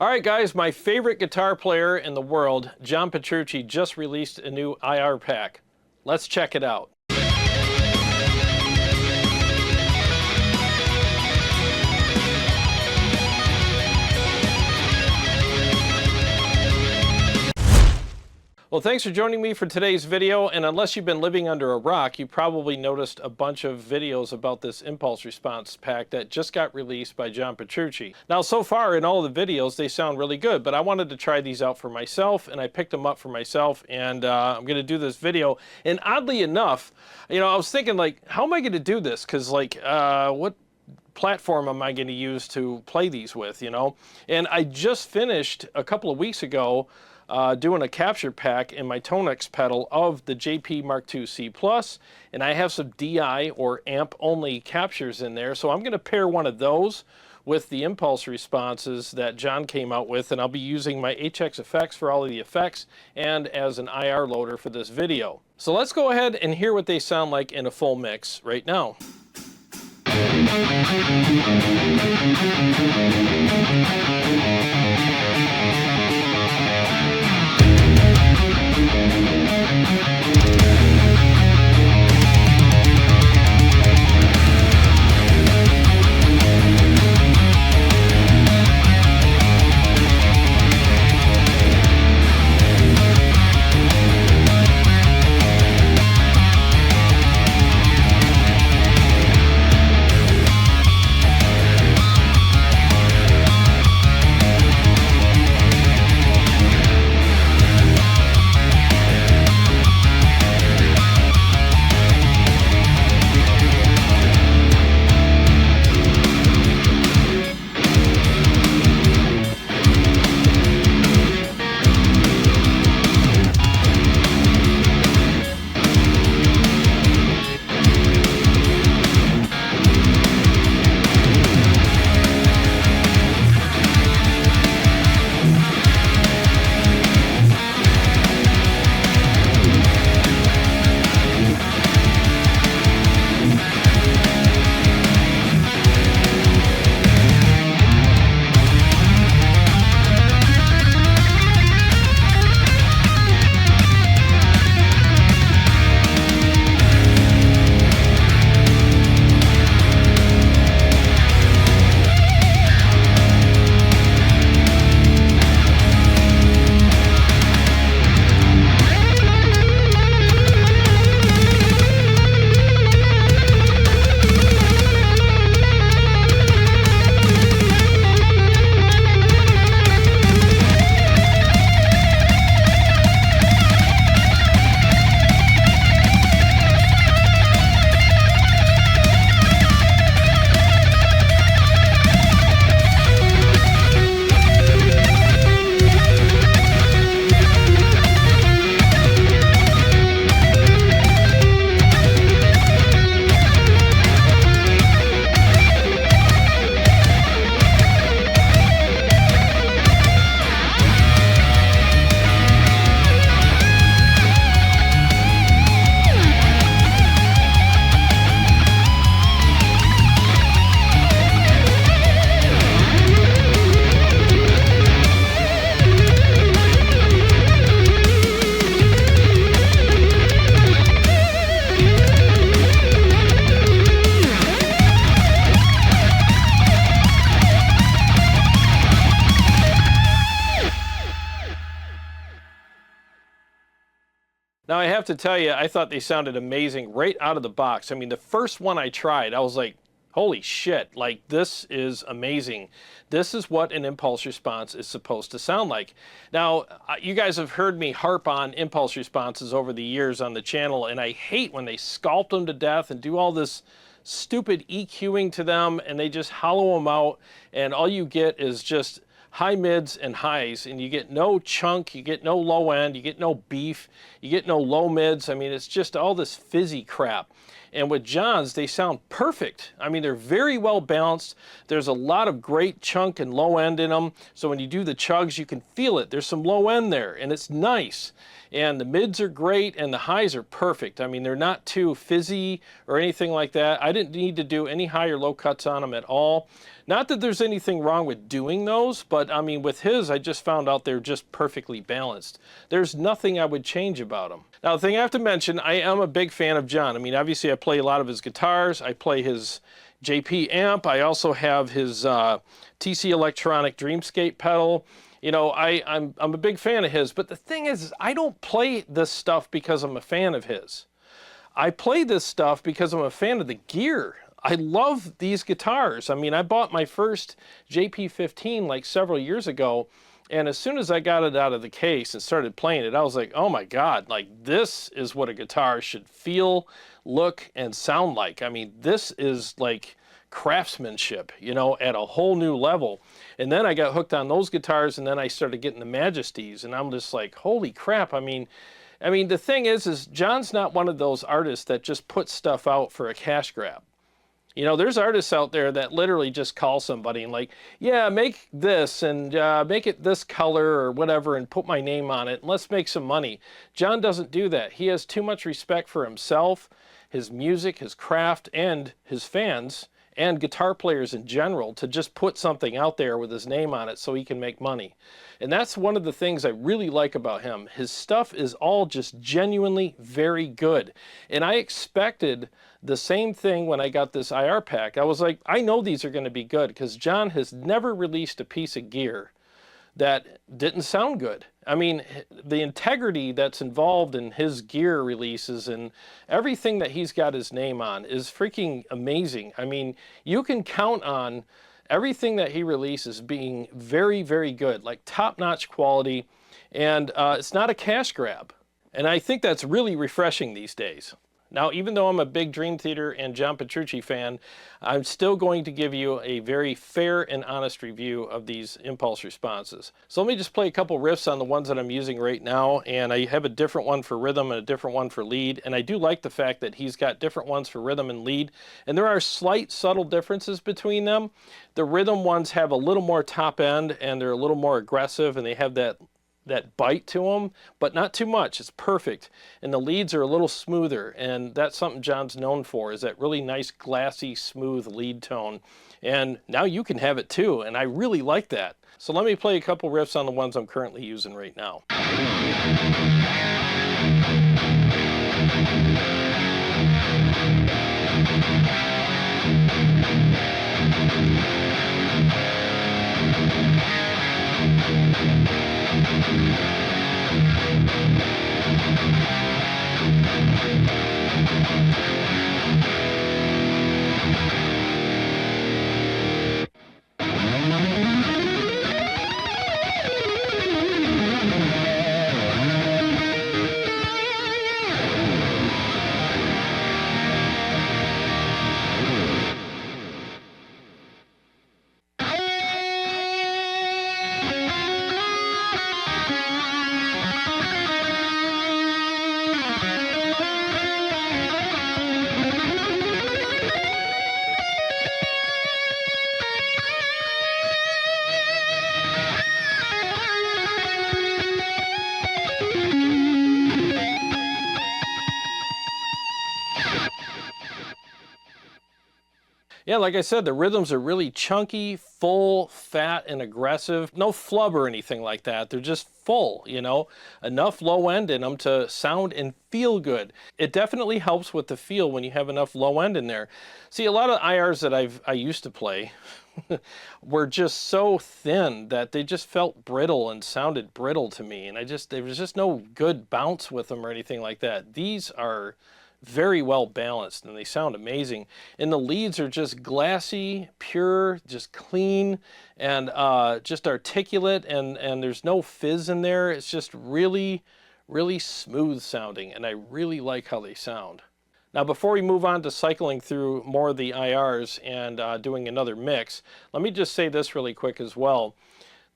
All right, guys, my favorite guitar player in the world, John Petrucci, just released a new IR pack. Let's check it out. Well, thanks for joining me for today's video, and unless you've been living under a rock, you probably noticed a bunch of videos about this impulse response pack that just got released by John Petrucci. Now, so far in all the videos, they sound really good, but I wanted to try these out for myself, and I picked them up for myself, and I'm going to do this video. And oddly enough, you know, I was thinking, like, how am I going to do this? Because, like, what platform am I going to use to play these with, you know? And I just finished a couple of weeks ago doing a capture pack in my ToneX pedal of the JP Mark II C+, and I have some DI or amp only captures in there, so I'm going to pair one of those with the impulse responses that John came out with, and I'll be using my HX effects for all of the effects and as an IR loader for this video. So let's go ahead and hear what they sound like in a full mix right now. Now, I have to tell you, I thought they sounded amazing right out of the box. I mean, the first one I tried, I was like, holy shit, like, this is amazing. This is what an impulse response is supposed to sound like. Now, you guys have heard me harp on impulse responses over the years on the channel, and I hate when they sculpt them to death and do all this stupid EQing to them, and they just hollow them out, and all you get is just high mids and highs, and you get no chunk, you get no low end, you get no beef, you get no low mids. I mean, it's just all this fizzy crap. And with John's, they sound perfect. I mean, they're very well balanced. There's a lot of great chunk and low end in them. So when you do the chugs, you can feel it. There's some low end there, and it's nice. And the mids are great, and the highs are perfect. I mean, they're not too fizzy or anything like that. I didn't need to do any high or low cuts on them at all. Not that there's anything wrong with doing those, but I mean, with his, I just found out they're just perfectly balanced. There's nothing I would change about them. Now, the thing I have to mention, I am a big fan of John. I mean, obviously, I play a lot of his guitars. I play his JP amp. I also have his TC Electronic Dreamscape pedal. You know, I'm a big fan of his, but the thing is I don't play this stuff because I'm a fan of his. I play this stuff because I'm a fan of the gear. I love these guitars. I mean, I bought my first JP15 like several years ago, and as soon as I got it out of the case and started playing it, I was like, oh my God, like this is what a guitar should feel, look, and sound like. I mean, this is like craftsmanship, you know, at a whole new level. And then I got hooked on those guitars, and then I started getting the Majesties, and I'm just like, holy crap. I mean, the thing is John's not one of those artists that just puts stuff out for a cash grab. You know, there's artists out there that literally just call somebody and like, yeah, make this and make it this color or whatever and put my name on it and let's make some money. John doesn't do that. He has too much respect for himself, his music, his craft, and his fans and guitar players in general to just put something out there with his name on it so he can make money. And that's one of the things I really like about him. His stuff is all just genuinely very good. And I expected the same thing when I got this IR pack. I was like, I know these are going to be good because John has never released a piece of gear that didn't sound good. I mean, the integrity that's involved in his gear releases and everything that he's got his name on is freaking amazing. I mean, you can count on everything that he releases being very, very good, like top-notch quality, and it's not a cash grab. And I think that's really refreshing these days. Now, even though I'm a big Dream Theater and John Petrucci fan, I'm still going to give you a very fair and honest review of these impulse responses. So let me just play a couple riffs on the ones that I'm using right now, and I have a different one for rhythm and a different one for lead, and I do like the fact that he's got different ones for rhythm and lead, and there are slight subtle differences between them. The rhythm ones have a little more top end, and they're a little more aggressive, and they have that bite to them, but not too much. It's perfect. And the leads are a little smoother, and that's something John's known for, is that really nice, glassy, smooth lead tone. And now you can have it too, and I really like that. So let me play a couple riffs on the ones I'm currently using right now. Yeah, like I said, the rhythms are really chunky, full, fat, and aggressive. No flub or anything like that. They're just full, you know, enough low end in them to sound and feel good. It definitely helps with the feel when you have enough low end in there. See, a lot of IRs that I used to play were just so thin that they just felt brittle and sounded brittle to me. And there was just no good bounce with them or anything like that. These are very well balanced and they sound amazing, and the leads are just glassy, pure, just clean, and just articulate, and there's no fizz in there. It's just really smooth sounding, and I really like how they sound. Now, before we move on to cycling through more of the IRs and doing another mix, let me just say this really quick as well.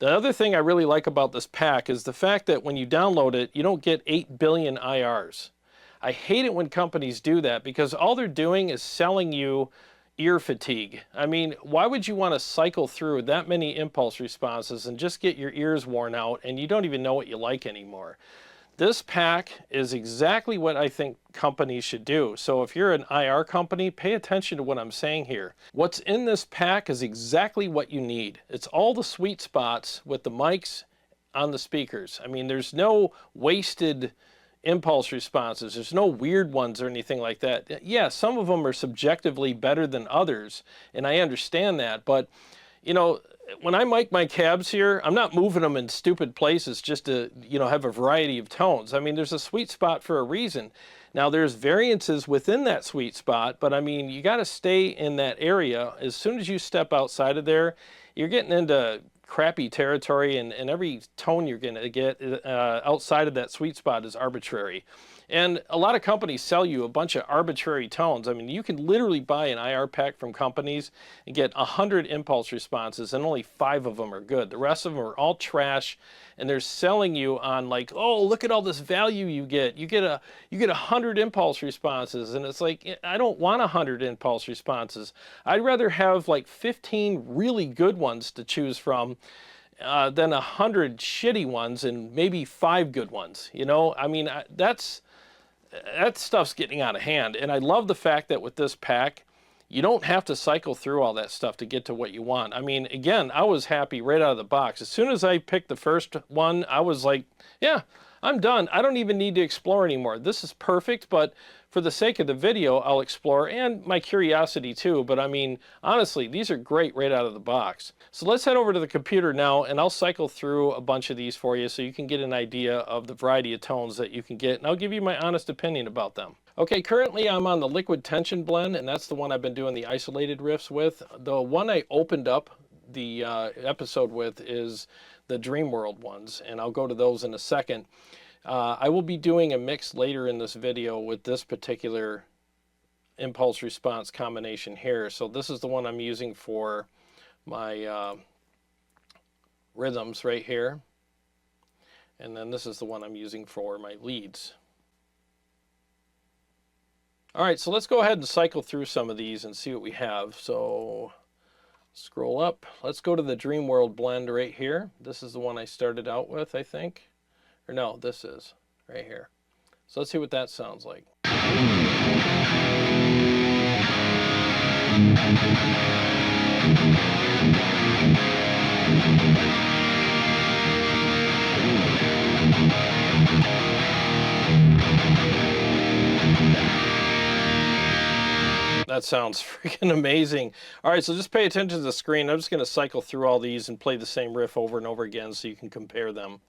The other thing I really like about this pack is the fact that when you download it, you don't get 8 billion IRs. I hate it when companies do that because all they're doing is selling you ear fatigue. I mean, why would you want to cycle through that many impulse responses and just get your ears worn out and you don't even know what you like anymore? This pack is exactly what I think companies should do. So if you're an IR company, pay attention to what I'm saying here. What's in this pack is exactly what you need. It's all the sweet spots with the mics on the speakers. I mean, there's no wasted impulse responses. There's no weird ones or anything like that. Yeah, some of them are subjectively better than others, and I understand that, but you know, when I mic my cabs here, I'm not moving them in stupid places just to, you know, have a variety of tones. I mean, there's a sweet spot for a reason. Now, there's variances within that sweet spot, but I mean, you got to stay in that area. As soon as you step outside of there, you're getting into crappy territory, and every tone you're going to get outside of that sweet spot is arbitrary. And a lot of companies sell you a bunch of arbitrary tones. I mean, you can literally buy an IR pack from companies and get 100 impulse responses, and only 5 of them are good. The rest of them are all trash, and they're selling you on like, oh, look at all this value you get. You get 100 impulse responses, and it's like, I don't want 100 impulse responses. I'd rather have like 15 really good ones to choose from than 100 shitty ones and maybe 5 good ones. You know, I mean, that stuff's getting out of hand. And I love the fact that with this pack, you don't have to cycle through all that stuff to get to what you want. I mean, again, I was happy right out of the box. As soon as I picked the first one, I was like, yeah, I'm done. I don't even need to explore anymore. This is perfect, but for the sake of the video, I'll explore, and my curiosity too. But I mean, honestly, these are great right out of the box. So let's head over to the computer now, and I'll cycle through a bunch of these for you so you can get an idea of the variety of tones that you can get, and I'll give you my honest opinion about them. Okay, currently I'm on the liquid tension blend, and that's the one I've been doing the isolated riffs with. The one I opened up the episode with is the Dream World ones, and I'll go to those in a second. I will be doing a mix later in this video with this particular impulse response combination here. So this is the one I'm using for my rhythms right here. And then this is the one I'm using for my leads. All right, so let's go ahead and cycle through some of these and see what we have. So scroll up. Let's go to the Dream World blend right here. This is the one I started out with, I think. Or no, this is right here. So let's see what that sounds like. That sounds freaking amazing. All right, so just pay attention to the screen. I'm just going to cycle through all these and play the same riff over and over again so you can compare them.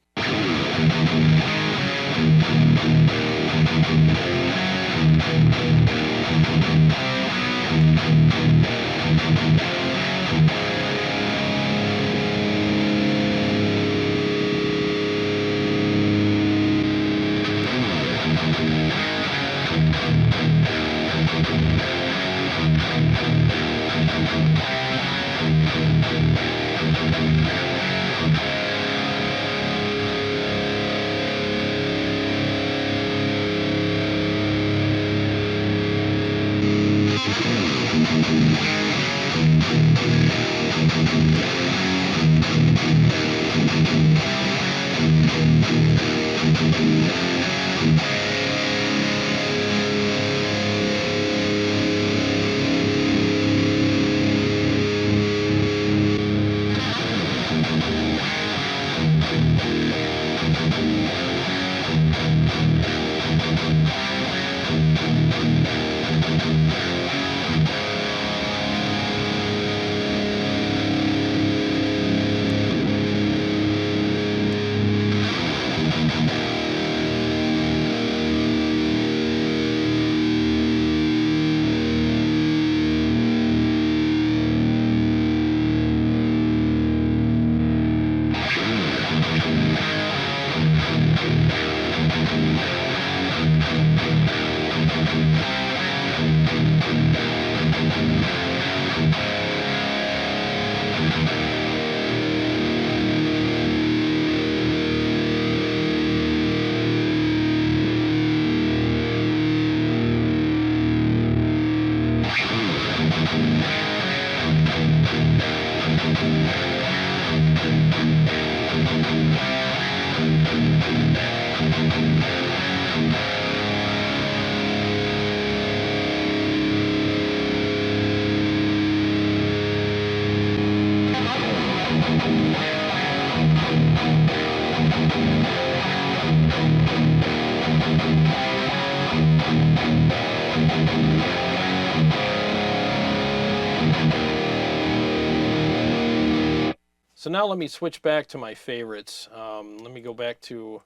So now let me switch back to my favorites. Let me go back to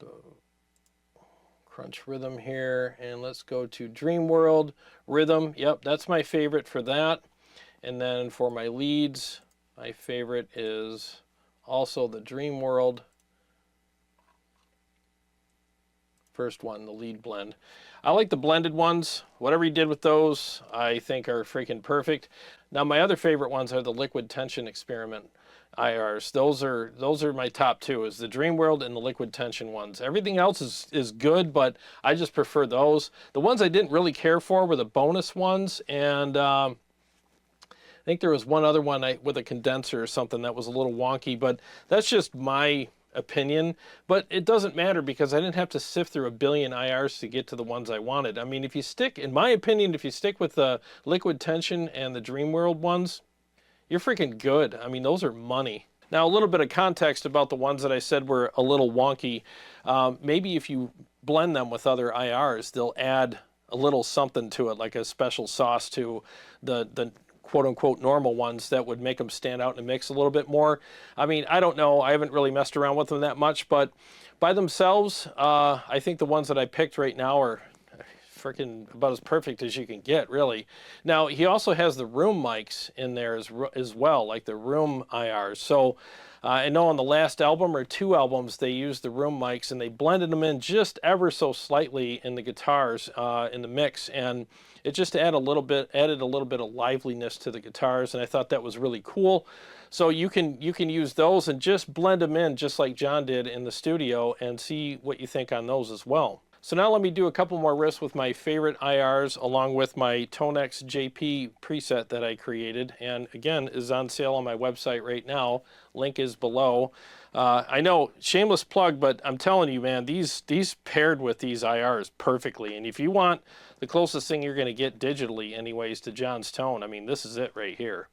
the Crunch Rhythm here, and let's go to Dream World Rhythm. Yep, that's my favorite for that. And then for my leads, my favorite is also the Dream World. First one, the lead blend. I like the blended ones. Whatever you did with those, I think are freaking perfect. Now my other favorite ones are the Liquid Tension Experiment IRs. Those are my top two, is the Dream World and the Liquid Tension ones. Everything else is good, but I just prefer those. The ones I didn't really care for were the bonus ones, and I think there was one other one with a condenser or something that was a little wonky, but that's just my opinion. But it doesn't matter, because I didn't have to sift through a billion IRs to get to the ones I wanted. I mean, if you stick, in my opinion, if you stick with the Liquid Tension and the Dream World ones, you're freaking good. I mean, those are money. Now, a little bit of context about the ones that I said were a little wonky. Maybe if you blend them with other IRs, they'll add a little something to it, like a special sauce to the quote-unquote normal ones that would make them stand out in a mix a little bit more. I mean, I don't know. I haven't really messed around with them that much, but by themselves, I think the ones that I picked right now are freaking about as perfect as you can get, really. Now, he also has the room mics in there as well, like the room IRs. So I know on the last album or two albums, they used the room mics and they blended them in just ever so slightly in the guitars in the mix, and it just added a little bit of liveliness to the guitars, and I thought that was really cool. So you can use those and just blend them in just like John did in the studio, and see what you think on those as well. So now let me do a couple more riffs with my favorite IRs, along with my ToneX JP preset that I created, and again is on sale on my website right now. Link is below. I know, shameless plug, but I'm telling you, man, these paired with these IRs perfectly. And if you want the closest thing you're going to get digitally anyways to John's tone, I mean, this is it right here.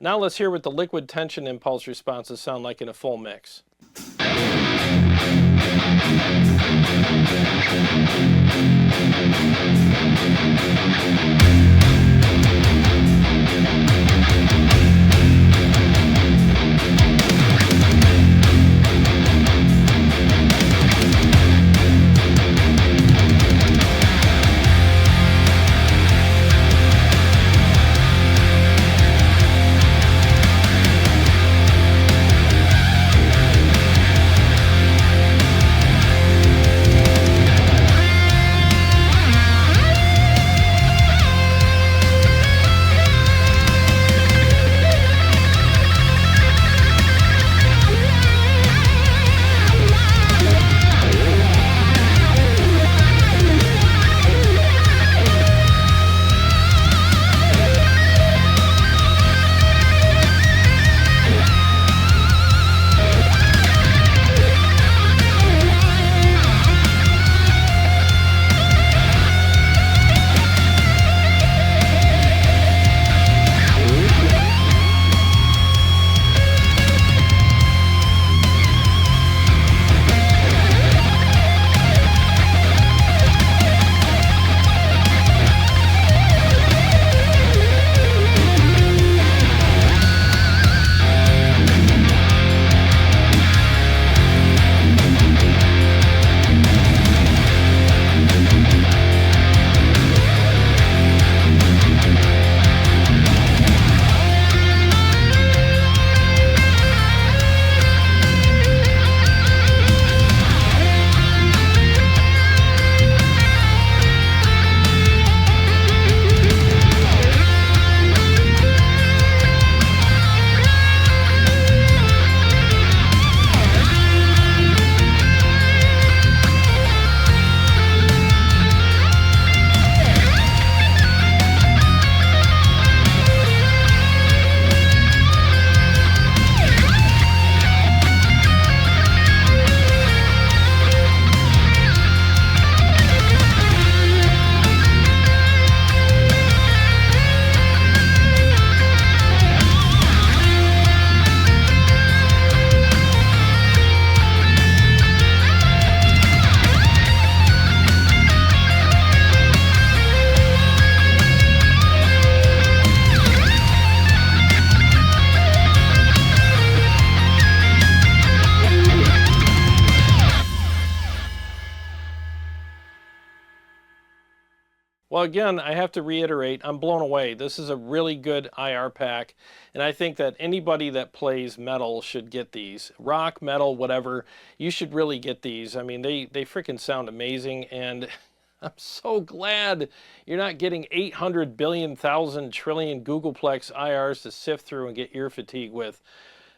Now let's hear what the Liquid Tension impulse responses sound like in a full mix. Well, again, I have to reiterate, I'm blown away. This is a really good IR pack, and I think that anybody that plays metal should get these. Rock, metal, whatever, you should really get these. I mean, they freaking sound amazing, and I'm so glad you're not getting 800 billion, thousand, trillion Googleplex IRs to sift through and get ear fatigue with.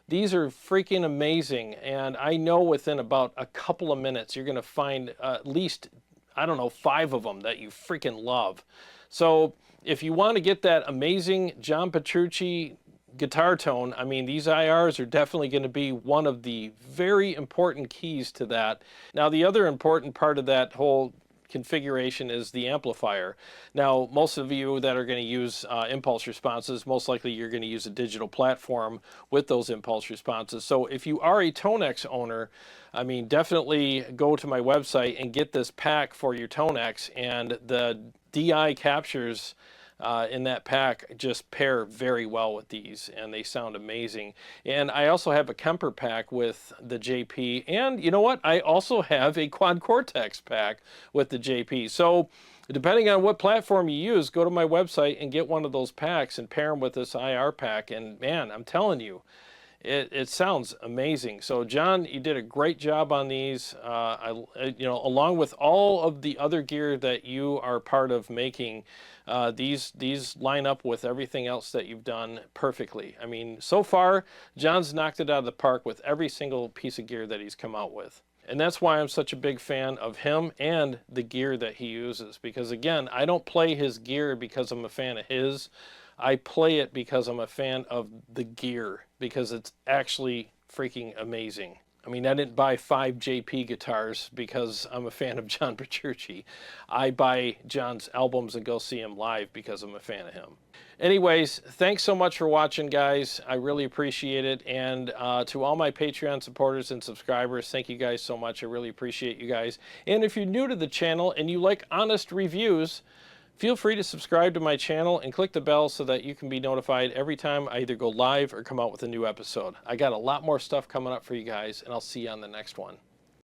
These are freaking amazing, and I know within about a couple of minutes you're going to find at least, I don't know, 5 of them that you freaking love. So if you want to get that amazing John Petrucci guitar tone, I mean, these IRs are definitely going to be one of the very important keys to that. Now, the other important part of that whole configuration is the amplifier. Now, most of you that are going to use impulse responses, most likely you're going to use a digital platform with those impulse responses. So if you are a ToneX owner, I mean, definitely go to my website and get this pack for your ToneX, and the DI captures in that pack just pair very well with these, and they sound amazing. And I also have a KEMPER pack with the JP, and you know what? I also have a quad CORTEX pack with the JP. So depending on what platform you use, go to my website and get one of those packs and pair them with this IR pack. And man, I'm telling you, it sounds amazing. So John, you did a great job on these. You know, along with all of the other gear that you are part of making, these line up with everything else that you've done perfectly. I mean, so far, John's knocked it out of the park with every single piece of gear that he's come out with. And that's why I'm such a big fan of him and the gear that he uses. Because again, I don't play his gear because I'm a fan of his. I play it because I'm a fan of the gear, because it's actually freaking amazing. I mean, I didn't buy 5 JP guitars because I'm a fan of John Petrucci. I buy John's albums and go see him live because I'm a fan of him. Anyways, thanks so much for watching, guys. I really appreciate it. And to all my Patreon supporters and subscribers, thank you guys so much. I really appreciate you guys. And if you're new to the channel and you like honest reviews, feel free to subscribe to my channel and click the bell so that you can be notified every time I either go live or come out with a new episode. I got a lot more stuff coming up for you guys, and I'll see you on the next one.